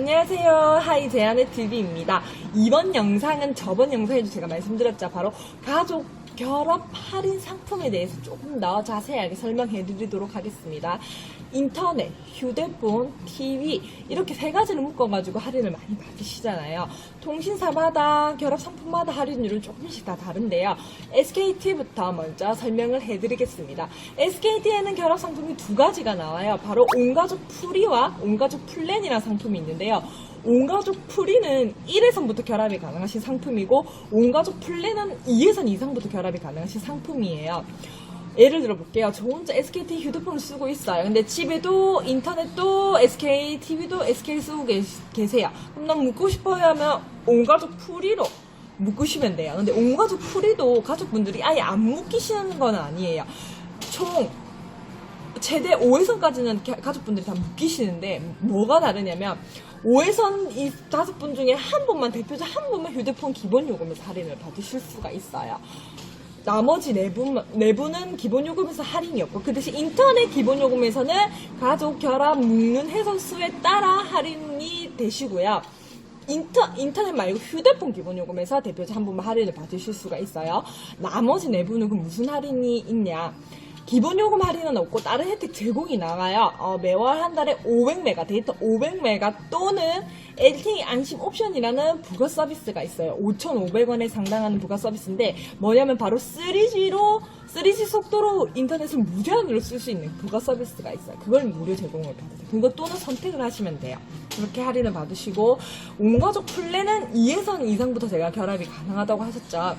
안녕하세요. 하이 제안의 TV입니다. 이번 영상은 저번 영상에도 제가 말씀드렸죠. 바로 가족 결합 할인 상품에 대해서 조금 더 자세하게 설명해 드리도록 하겠습니다. 인터넷, 휴대폰, TV 이렇게 세 가지를 묶어가지고 할인을 많이 받으시잖아요. 통신사마다 결합 상품마다 할인율은 조금씩 다 다른데요. SKT부터 먼저 설명을 해드리겠습니다. SKT에는 결합 상품이 두 가지가 나와요. 바로 온가족 프리와 온가족 플랜이라는 상품이 있는데요. 온가족 프리는 1회선부터 결합이 가능하신 상품이고 온가족 플랜은 2회선 이상부터 결합이 가능하신 상품이에요. 예를 들어 볼게요. 저 혼자 SKT 휴대폰을 쓰고 있어요. 근데 집에도 인터넷도 SK TV도 SK 쓰고 계세요. 그럼 난 묻고 싶어요 하면 온가족 프리로 묶으시면 돼요. 근데 온가족 프리도 가족분들이 아예 안 묶이시는 건 아니에요. 총 최대 5회선까지는 가족분들이 다 묶이시는데 뭐가 다르냐면 5회선 이 5분 중에 한 분만 대표적 한 분만 휴대폰 기본 요금에서 할인을 받으실 수가 있어요. 나머지 네 분은 기본 요금에서 할인이 없고 그 대신 인터넷 기본 요금에서는 가족 결합 묶는 회선 수에 따라 할인이 되시고요. 인터넷 말고 휴대폰 기본 요금에서 대표적 한 분만 할인을 받으실 수가 있어요. 나머지 네 분은 그 무슨 할인이 있냐? 기본 요금 할인은 없고 다른 혜택 제공이 나와요. 매월 한 달에 500메가 데이터 500메가 또는 LTE 안심 옵션이라는 부가 서비스가 있어요. 5,500원에 상당하는 부가 서비스인데 뭐냐면 바로 3G 속도로 인터넷을 무제한으로 쓸 수 있는 부가 서비스가 있어요. 그걸 무료 제공을 받으세요. 그거 또는 선택을 하시면 돼요. 그렇게 할인을 받으시고 온가족 플랜은 2회선 이상부터 제가 결합이 가능하다고 하셨죠.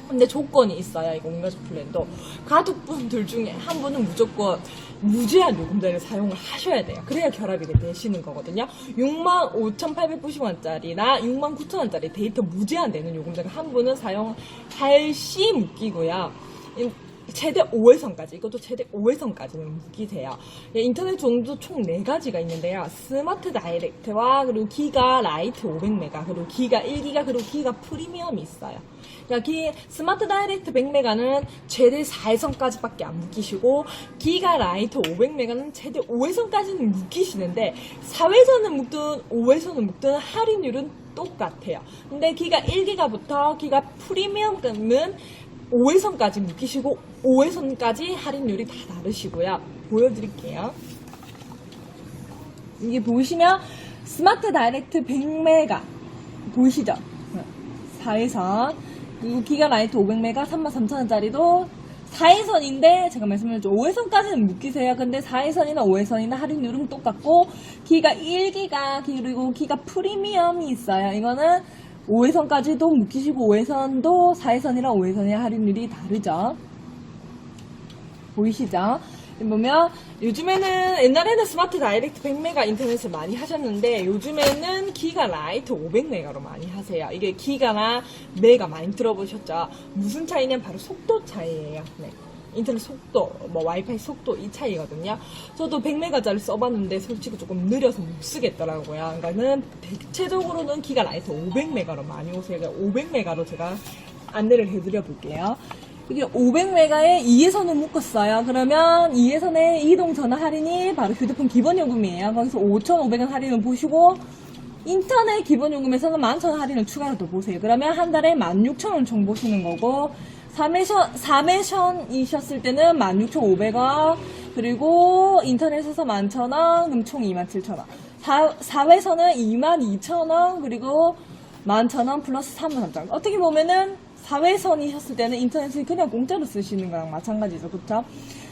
근데 조건이 있어요. 이거 온가족 플랜도 가족분들 중에 한 분은 무조건 무제한 요금제를 사용을 하셔야 돼요. 그래야 결합이 되시는 거거든요. 65,890원짜리나 69,000원짜리 데이터 무제한 되는 요금제가 한 분은 사용할 시 묶이고요. 최대 5회선까지, 이것도 최대 5회선까지는 묶이세요. 인터넷 종도 총 4가지가 있는데요. 스마트 다이렉트와 그리고 기가 라이트 500메가, 그리고 기가 1기가, 그리고 기가 프리미엄이 있어요. 그러니까 스마트 다이렉트 100메가는 최대 4회선까지밖에 안 묶이시고 기가 라이트 500메가는 최대 5회선까지는 묶이시는데 4회선은 묶든 5회선은 묶든 할인율은 똑같아요. 근데 기가 1기가부터 기가 프리미엄은 5회선까지 묶이시고 5회선까지 할인율이 다 다르시고요. 보여드릴게요. 이게 보시면 스마트 다이렉트 100메가 보이시죠? 4회선 그리고 기가 라이트 500메가 33,000원짜리도 4회선인데 제가 말씀드렸죠. 5회선까지는 묶이세요. 근데 4회선이나 5회선이나 할인율은 똑같고 기가 1기가 그리고 기가 프리미엄이 있어요. 이거는 5회선까지도 묶이시고 5회선도 4회선이랑 5회선의 할인율이 다르죠. 보이시죠? 보면 요즘에는 옛날에는 스마트 다이렉트 100메가 인터넷을 많이 하셨는데 요즘에는 기가 라이트 500메가로 많이 하세요. 이게 기가나 메가 많이 들어보셨죠? 무슨 차이냐면 바로 속도 차이예요. 네. 인터넷 속도, 와이파이 속도 이 차이거든요. 저도 100메가짜리 써봤는데 솔직히 조금 느려서 못 쓰겠더라고요. 그러니까는 대체적으로는 기가 라이트 500메가로 많이 오세요. 500메가로 제가 안내를 해드려 볼게요. 이게 500메가에 2회선을 묶었어요. 그러면 2회선의 이동 전화 할인이 바로 휴대폰 기본 요금이에요. 거기서 5,500원 할인을 보시고 인터넷 기본 요금에서는 11,000원 할인을 추가로 더 보세요. 그러면 한 달에 16,000원 총 보시는 거고 3회선이셨을 때는 16,500원 그리고 인터넷에서 11,000원 그럼 총 27,000원 4회선은 22,000원 그리고 11,000원 플러스 3,000원 어떻게 보면은 4회선이셨을 때는 인터넷을 그냥 공짜로 쓰시는 거랑 마찬가지죠. 그쵸?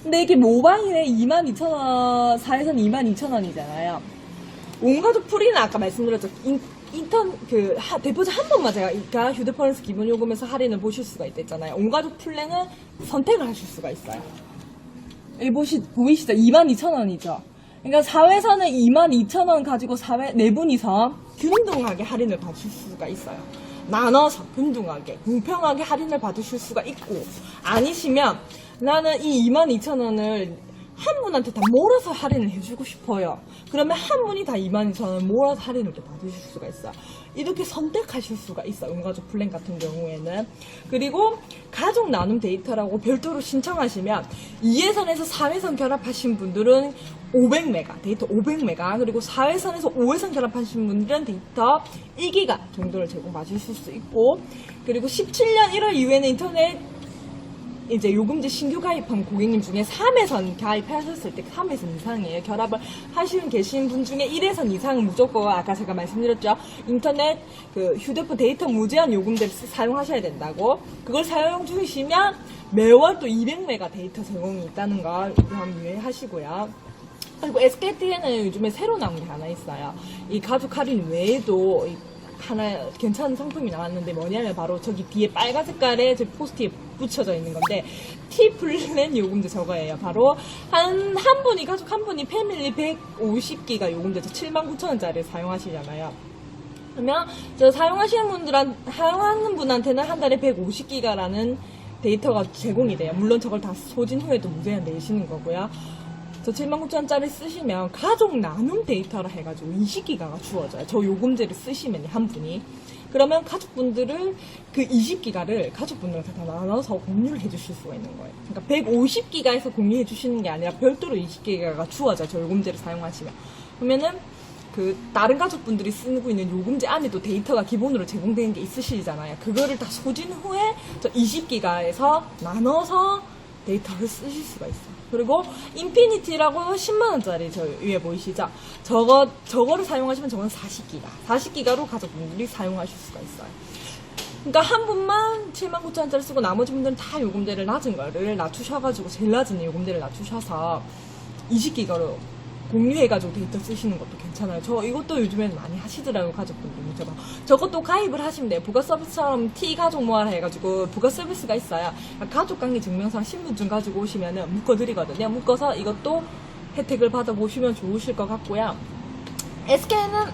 근데 이게 모바일에 22,000원 4회선 22,000원이잖아요. 온가족 프리는 아까 말씀드렸죠. 대표적 한 번만 제가 휴대폰에서 기본 요금에서 할인을 보실 수가 있댔잖아요. 온가족 플랜은 선택을 하실 수가 있어요. 여기 보이시죠? 22,000원이죠. 그러니까 4회선은 22,000원 가지고 4분이서 균등하게 할인을 받으실 수가 있어요. 나눠서 균등하게, 공평하게 할인을 받으실 수가 있고 아니시면 나는 이 22,000원을 한 분한테 다 몰아서 할인을 해주고 싶어요. 그러면 한 분이 다 22,000원 몰아서 할인을 또 받으실 수가 있어요. 이렇게 선택하실 수가 있어요. 온가족 플랜 같은 경우에는. 그리고 가족 나눔 데이터라고 별도로 신청하시면 2회선에서 4회선 결합하신 분들은 500메가, 데이터 500메가, 그리고 4회선에서 5회선 결합하신 분들은 데이터 1기가 정도를 제공받으실 수 있고, 그리고 17년 1월 이후에는 인터넷 이제 요금제 신규 가입한 고객님 중에 3회선 가입하셨을 때 3회선 이상이에요. 결합을 하시는 계신 분 중에 1회선 이상은 무조건 아까 제가 말씀드렸죠. 인터넷 그 휴대폰 데이터 무제한 요금제를 사용하셔야 된다고. 그걸 사용 중이시면 매월 또 200메가 데이터 제공이 있다는 걸 한번 유의하시고요. 그리고 SKT에는 요즘에 새로 나온 게 하나 있어요. 이 가족 할인 외에도 하나 괜찮은 상품이 나왔는데 뭐냐면 바로 저기 뒤에 빨간 색깔에 제 포스트잇 붙여져 있는 건데 T플랜 요금제 저거예요. 바로 한 분이 가족 한 분이 패밀리 150기가 요금제죠. 79,000원짜리 사용하시잖아요. 그러면 저 사용하는 분한테는 한 달에 150기가라는 데이터가 제공이 돼요. 물론 저걸 다 소진 후에도 무제한 내시는 거고요. 저 79,000원짜리 쓰시면 가족 나눔 데이터라 해가지고 20기가가 주어져요. 저 요금제를 쓰시면 한 분이. 그러면 가족분들을 그 20기가를 가족분들한테 다 나눠서 공유를 해주실 수가 있는 거예요. 그러니까 150기가에서 공유해 주시는 게 아니라 별도로 20기가가 주어져요. 저 요금제를 사용하시면. 그러면은 그 다른 가족분들이 쓰고 있는 요금제 안에도 데이터가 기본으로 제공되는 게 있으시잖아요. 그거를 다 소진 후에 저 20기가에서 나눠서 데이터를 쓰실 수가 있어요. 그리고 인피니티라고 10만원짜리 저 위에 보이시죠? 저거를 사용하시면 저건 40기가로 가족분들이 사용하실 수가 있어요. 그러니까 한 분만 79,000원짜리 쓰고 나머지 분들은 다 요금제를 낮은 거를 낮추셔가지고 제일 낮은 요금제를 낮추셔서 20기가로 공유해가지고 데이터 쓰시는 것도 괜찮아요. 저 이것도 요즘에는 많이 하시더라고요. 가족분들 문자가. 저것도 가입을 하시면 돼요. 부가 서비스처럼 T가족 모아라 해가지고 부가 서비스가 있어요. 가족관계 증명서랑 신분증 가지고 오시면은 묶어드리거든요. 묶어서 이것도 혜택을 받아보시면 좋으실 것 같고요. SK는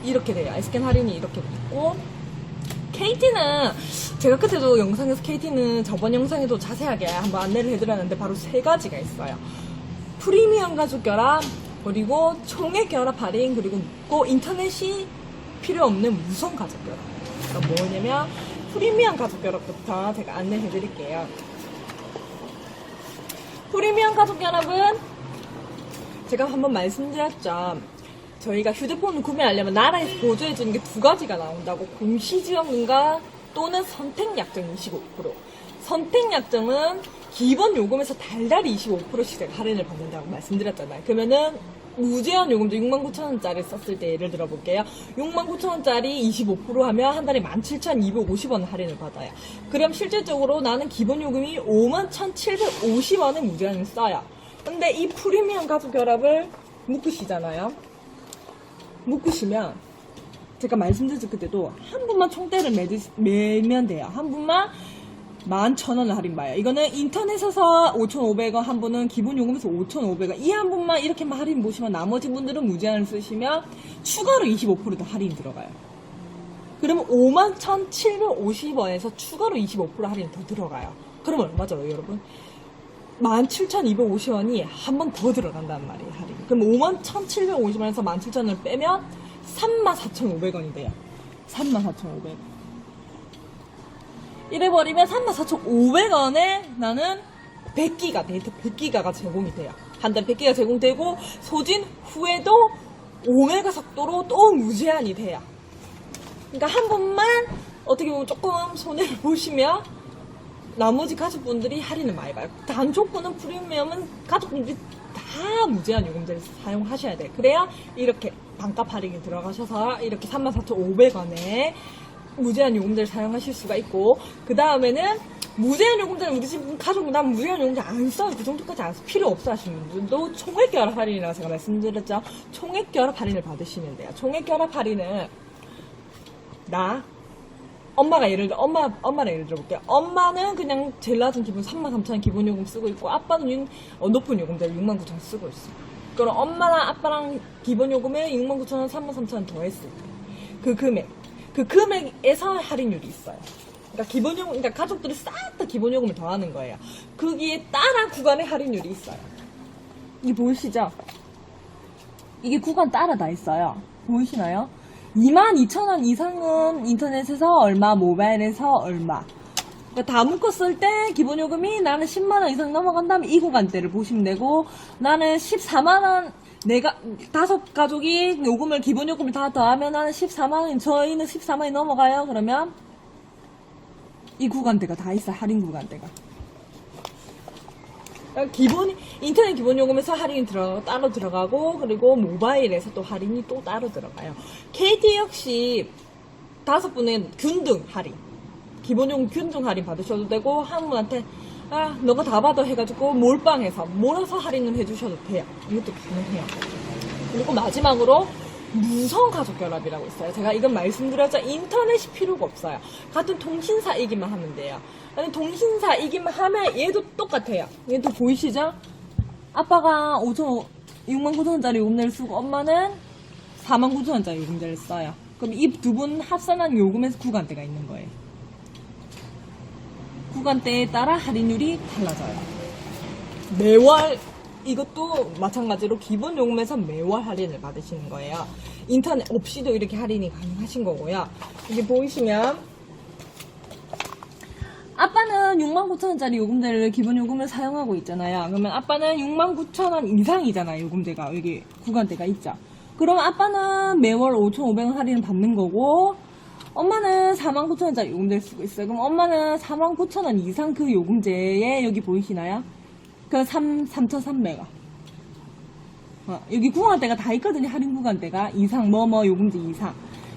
이렇게 돼요. SK 할인이 이렇게 있고, KT는 제가 그때도 영상에서 KT는 저번 영상에도 자세하게 한번 안내를 해드렸는데 바로 3가지가 있어요. 프리미엄 가족 결합, 그리고 총액 결합 할인, 그리고 인터넷이 필요 없는 무선 가족 결합. 그러니까 뭐냐면 프리미엄 가족 결합부터 제가 안내해 드릴게요. 프리미엄 가족 결합은 제가 한번 말씀드렸죠. 저희가 휴대폰을 구매하려면 나라에서 보조해 주는 게 2가지가 나온다고. 공시지원금과 또는 선택약정 25%. 선택약정은 기본 요금에서 달달이 25%씩 할인을 받는다고 말씀드렸잖아요. 그러면은 무제한 요금제 69,000원짜리 썼을 때 예를 들어 볼게요. 69,000원짜리 25% 하면 한 달에 17,250원 할인을 받아요. 그럼 실질적으로 나는 기본 요금이 51,750원에 무제한을 써요. 근데 이 프리미엄 가족 결합을 묶으시잖아요. 묶으시면 제가 말씀드렸을 그때도 한 분만 총대를 매면 돼요. 한 분만 11,000원을 할인봐요. 이거는 인터넷에서 5,500원 한 분은 기본 요금에서 5,500원. 이 한 분만 이렇게만 할인 보시면 나머지 분들은 무제한을 쓰시면 추가로 25%더 할인 들어가요. 그러면 51,750원에서 추가로 25% 할인 더 들어가요. 그러면 얼마죠, 여러분? 17,250원이 한 번 더 들어간단 말이에요, 할인. 그럼 51,750원에서 17,000원을 빼면 34,500원이 돼요. 34,500원. 이래버리면 34,500원에 나는 100기가, 데이터 100기가가 제공이 돼요. 한 달 100기가 제공되고, 소진 후에도 5메가 속도로 또 무제한이 돼요. 그러니까 한 번만 어떻게 보면 조금 손해를 보시면 나머지 가족분들이 할인을 많이 봐요. 단 조건은 프리미엄은 가족분들이 다 무제한 요금제를 사용하셔야 돼요. 그래야 이렇게 반값 할인이 들어가셔서 이렇게 34,500원에 무제한 요금제를 사용하실 수가 있고, 그 다음에는 무제한 요금제는 우리 집 가족분 난 무제한 요금제 안 써요. 그 정도까지 안 써. 필요 없어 하시는 분들도 총액 결합 할인이라고 제가 말씀드렸죠. 총액 결합 할인을 받으시면 돼요. 총액 결합 할인은 엄마랑 예를 들어볼게요. 엄마는 그냥 제일 낮은 기본 33,000원 기본 요금 쓰고 있고, 아빠는 높은 요금제를 69,000원 쓰고 있어요. 그럼 엄마랑 아빠랑 기본 요금에 69,000원, 33,000원 더했을 때 그 금액에서 할인율이 있어요. 그러니까 기본 요금, 그러니까 가족들이 싹 다 기본 요금을 더하는 거예요. 거기에 따라 구간의 할인율이 있어요. 이게 보이시죠? 이게 구간 따라 다 있어요. 보이시나요? 22,000원 이상은 인터넷에서 얼마, 모바일에서 얼마. 그러니까 다 묶었을 때 기본 요금이 나는 10만원 이상 넘어간다면 이 구간대를 보시면 되고, 나는 14만원, 내가 5가족이 요금을, 기본 요금을 다 더하면 나는 14만원, 저희는 14만원이 넘어가요. 그러면 이 구간대가 다 있어, 할인 구간대가. 기본, 인터넷 기본 요금에서 할인이 따로 들어가고, 그리고 모바일에서 또 할인이 또 따로 들어가요. KT 역시 5분의 균등 할인. 기본 요금 균등 할인 받으셔도 되고, 한 분한테, 너가 다 받아 해가지고 몰빵해서, 몰아서 할인을 해주셔도 돼요. 이것도 가능해요. 그리고 마지막으로, 무선 가족 결합이라고 있어요. 제가 이건 말씀드렸죠. 인터넷이 필요가 없어요. 같은 통신사이기만 하면 돼요. 아니, 통신사이기만 하면 얘도 똑같아요. 얘도 보이시죠? 아빠가 69,000원짜리 요금제를 쓰고 엄마는 49,000원짜리 요금제를 써요. 그럼 이 두 분 합산한 요금에서 구간대가 있는 거예요. 구간대에 따라 할인율이 달라져요. 매월 이것도 마찬가지로 기본 요금에서 매월 할인을 받으시는 거예요. 인터넷 없이도 이렇게 할인이 가능하신 거고요. 이게 보이시면 아빠는 69,000원짜리 요금제를 기본 요금을 사용하고 있잖아요. 그러면 아빠는 69,000원 이상이잖아요. 요금제가 여기 구간대가 있죠. 그럼 아빠는 매월 5,500원 할인을 받는 거고, 엄마는 49,000원짜리 요금제를 쓰고 있어요. 그럼 엄마는 49,000원 이상 그 요금제에 여기 보이시나요? 그 3,300원. 여기 구간대가 다 있거든요. 할인 구간대가 이상 요금제 이상.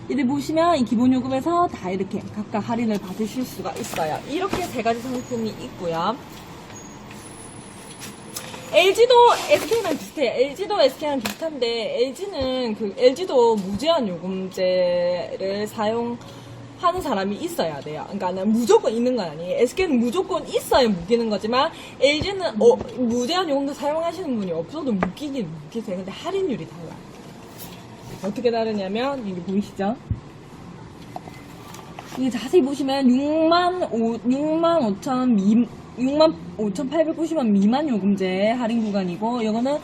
이를 보시면 이 기본 요금에서 다 이렇게 각각 할인을 받으실 수가 있어요. 이렇게 3가지 상품이 있고요. LG도 SK랑 비슷해요. LG도 SK랑 비슷한데, LG도 무제한 요금제를 사용하는 사람이 있어야 돼요. 그러니까 무조건 있는 건 아니에요. SK는 무조건 있어야 묶이는 거지만, LG는 무제한 요금제 사용하시는 분이 없어도 묶이긴 묶이세요. 근데 할인율이 달라요. 어떻게 다르냐면, 이게 보이시죠? 이게 자세히 보시면 65,890원 미만 요금제 할인 구간이고, 이거는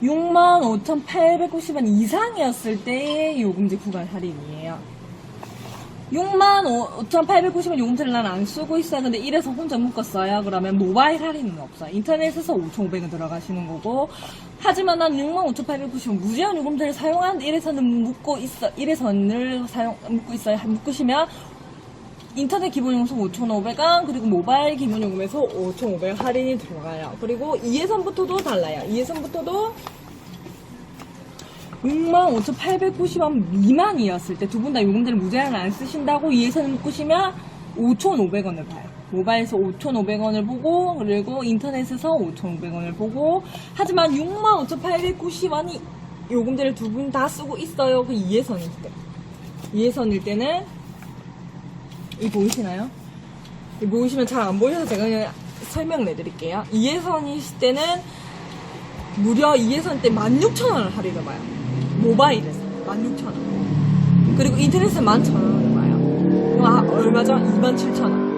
65,890원 이상이었을 때의 요금제 구간 할인이에요. 65,890원 요금제를 난 안 쓰고 있어요. 근데 이래서 혼자 묶었어요. 그러면 모바일 할인은 없어요. 인터넷에서 5,500원 들어가시는 거고, 하지만 난 65,890원 무제한 요금제를 사용하는데 이래서는 묶고 있어요. 묶으시면 인터넷 기본 요금에서 5,500원, 그리고 모바일 기본 요금에서 5,500원 할인이 들어가요. 그리고 2회선부터도 달라요. 2회선부터도 65,890원 미만이었을 때 두 분 다 요금제를 무제한을 안 쓰신다고 2회선을 묶으시면 5,500원을 봐요. 모바일에서 5,500원을 보고, 그리고 인터넷에서 5,500원을 보고, 하지만 65,890원이 요금제를 두 분 다 쓰고 있어요. 그 2회선일 때. 2회선일 때는 이 보이시나요? 이 보이시면 잘 안 보여서 제가 그냥 설명 내드릴게요. 2회선이실 때는 무려 2회선 때 16,000원을 할인을 봐요. 모바일에서 16,000원. 그리고 인터넷에서 11,000원을 봐요. 그럼 얼마죠? 27,000원.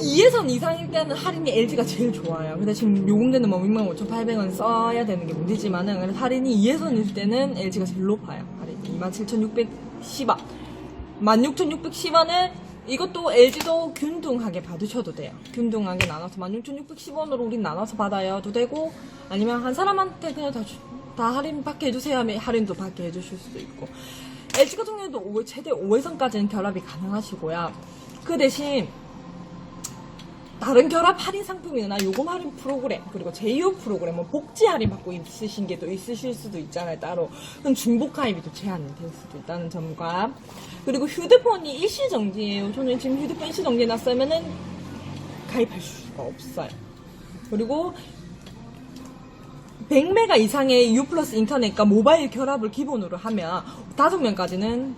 2회선 이상일 때는 할인이 LG가 제일 좋아요. 근데 지금 요금제는 65,800원 써야 되는 게 문제지만은, 할인이 2회선일 때는 LG가 제일 높아요. 할인이 27,610원. 16,610원을 이것도 LG도 균등하게 받으셔도 돼요. 균등하게 나눠서 16,610원으로 우린 나눠서 받아도 되고, 아니면 한 사람한테 그냥 다 할인 받게 해주세요 하면 할인도 받게 해주실 수도 있고. LG 같은 경우에도 최대 5회선까지는 결합이 가능하시고요. 그 대신 다른 결합 할인 상품이나 요금 할인 프로그램, 그리고 제2호 프로그램, 복지 할인 받고 있으신 게 또 있으실 수도 있잖아요, 따로. 그럼 중복 가입이 또 제한이 될 수도 있다는 점과, 그리고 휴대폰이 일시정지예요. 저는 지금 휴대폰 일시정지 해놨으면은 가입할 수가 없어요. 그리고 100메가 이상의 U 플러스 인터넷과 모바일 결합을 기본으로 하면 5명까지는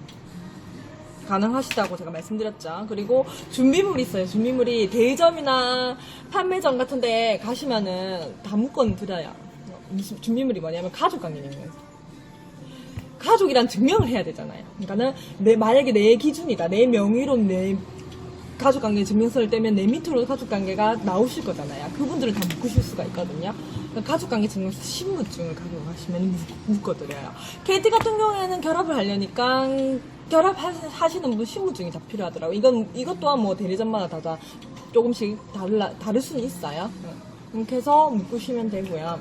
가능하시다고 제가 말씀드렸죠. 그리고 준비물이 있어요. 준비물이 대리점이나 판매점 같은데 가시면은 다 묶어 드려요. 준비물이 뭐냐면 가족관계증명서. 가족이란 증명을 해야 되잖아요. 그러니까는 만약에 내 기준이다, 내 명의로 내 가족관계 증명서를 떼면 내 밑으로 가족관계가 나오실 거잖아요. 그분들을 다 묶으실 수가 있거든요. 가족관계 증명서 신분증을 가져가시면 묶어드려요. KT 같은 경우에는 결합을 하려니까 결합하시는 분 신분증이 다 필요하더라고요. 이것 또한 뭐 대리점마다 다 조금씩 다를 수는 있어요. 이렇게 해서 묶으시면 되고요.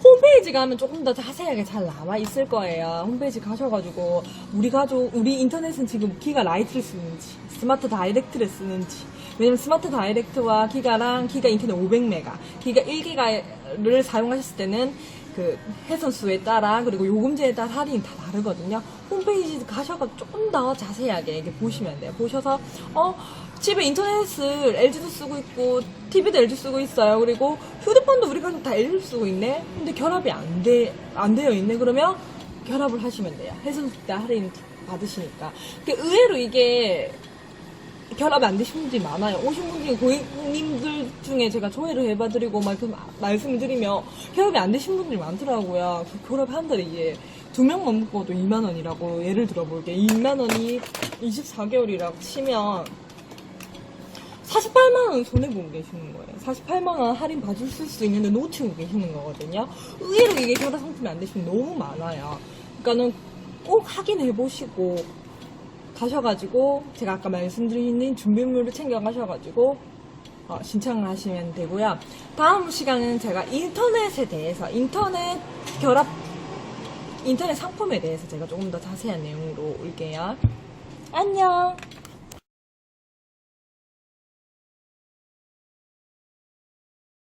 홈페이지 가면 조금 더 자세하게 잘 나와 있을 거예요. 홈페이지 가셔가지고 우리 인터넷은 지금 기가 라이트를 쓰는지 스마트 다이렉트를 쓰는지, 왜냐면 스마트 다이렉트와 기가랑 기가 인터넷 500메가, 기가 1기가를 사용하셨을 때는 그 회선수에 따라 그리고 요금제에 따라 할인이 다 다르거든요. 홈페이지 가셔서 조금 더 자세하게 이렇게 보시면 돼요. 보셔서 집에 인터넷을 LG도 쓰고 있고 TV도 LG 쓰고 있어요. 그리고 휴대폰도 우리 가족 다 LG 쓰고 있네. 근데 결합이 안 되어 있네. 그러면 결합을 하시면 돼요. 회선수 때 할인 받으시니까. 의외로 이게 결합이 안 되신 분들이 많아요. 오신 분 중에 고객님들 중에 제가 조회를 해봐드리고 막 말씀을 드리면 결합이 안 되신 분들이 많더라고요. 결합한 달에 이게 2명만 묶어도 2만원이라고 예를 들어볼게요. 2만원이 24개월이라고 치면 48만원 손해보고 계시는 거예요. 48만원 할인 받으실 수 있는데 놓치고 계시는 거거든요. 의외로 이게 결합 상품이 안 되시면 너무 많아요. 그러니까는 꼭 확인해보시고 가셔가지고 제가 아까 말씀드린 준비물을 챙겨가셔가지고 신청을 하시면 되고요. 다음 시간은 제가 인터넷에 대해서 인터넷 상품에 대해서 제가 조금 더 자세한 내용으로 올게요. 안녕.